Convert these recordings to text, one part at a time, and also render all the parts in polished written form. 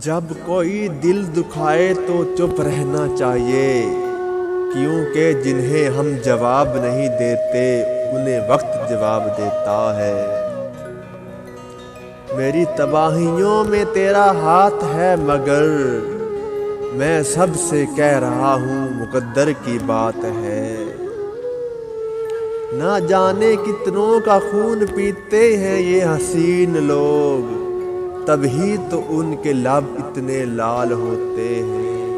جب کوئی دل دکھائے تو چپ رہنا چاہیے، کیونکہ جنہیں ہم جواب نہیں دیتے انہیں وقت جواب دیتا ہے۔ میری تباہیوں میں تیرا ہاتھ ہے مگر میں سب سے کہہ رہا ہوں مقدر کی بات ہے۔ نہ جانے کتنوں کا خون پیتے ہیں یہ حسین لوگ، تبھی تو ان کے لب اتنے لال ہوتے ہیں۔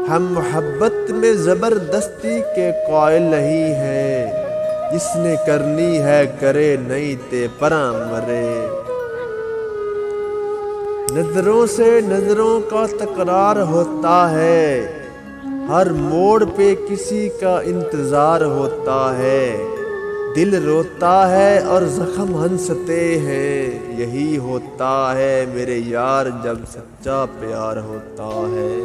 ہم محبت میں زبردستی کے قائل نہیں ہیں، جس نے کرنی ہے کرے نہیں تے پراں مرے۔ نظروں سے نظروں کا تکرار ہوتا ہے، ہر موڑ پہ کسی کا انتظار ہوتا ہے۔ دل روتا ہے اور زخم ہنستے ہیں، یہی ہوتا ہے میرے یار جب سچا پیار ہوتا ہے۔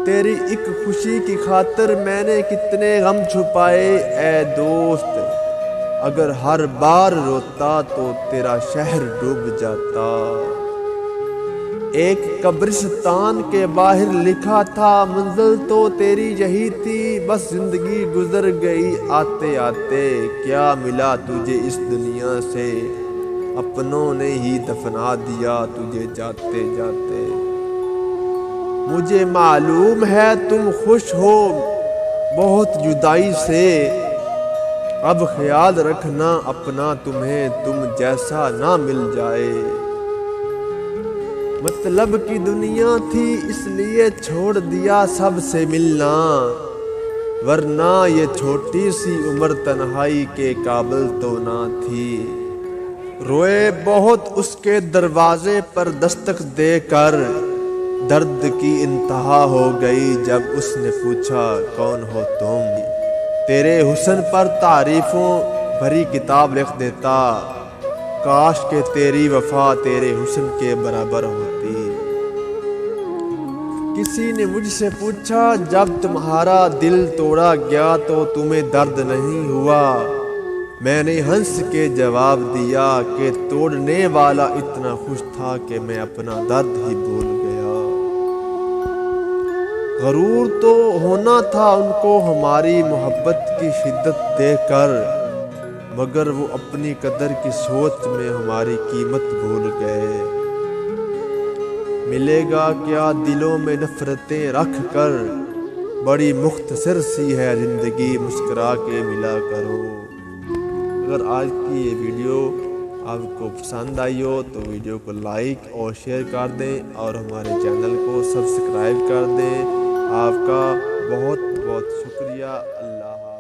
تیری ایک خوشی کی خاطر میں نے کتنے غم چھپائے اے دوست، اگر ہر بار روتا تو تیرا شہر ڈوب جاتا۔ ایک قبرستان کے باہر لکھا تھا منزل تو تیری یہی تھی، بس زندگی گزر گئی آتے آتے، کیا ملا تجھے اس دنیا سے، اپنوں نے ہی دفنا دیا تجھے جاتے جاتے۔ مجھے معلوم ہے تم خوش ہو بہت جدائی سے، اب خیال رکھنا اپنا تمہیں تم جیسا نہ مل جائے۔ مطلب کی دنیا تھی اس لیے چھوڑ دیا سب سے ملنا، ورنہ یہ چھوٹی سی عمر تنہائی کے قابل تو نہ تھی۔ روئے بہت اس کے دروازے پر دستک دے کر، درد کی انتہا ہو گئی جب اس نے پوچھا کون ہو تم۔ تیرے حسن پر تعریفوں بھری کتاب لکھ دیتا، کاش کہ تیری وفا تیرے حسن کے برابر ہوتی۔ کسی نے مجھ سے پوچھا جب تمہارا دل توڑا گیا تو تمہیں درد نہیں ہوا، میں نے ہنس کے جواب دیا کہ توڑنے والا اتنا خوش تھا کہ میں اپنا درد ہی بھول گیا۔ غرور تو ہونا تھا ان کو ہماری محبت کی شدت دیکھ کر، مگر وہ اپنی قدر کی سوچ میں ہماری قیمت بھول گئے۔ ملے گا کیا دلوں میں نفرتیں رکھ کر، بڑی مختصر سی ہے زندگی مسکرا کے ملا کرو۔ اگر آج کی یہ ویڈیو آپ کو پسند آئی ہو تو ویڈیو کو لائک اور شیئر کر دیں اور ہمارے چینل کو سبسکرائب کر دیں۔ آپ کا بہت بہت شکریہ۔ اللہ حافظ۔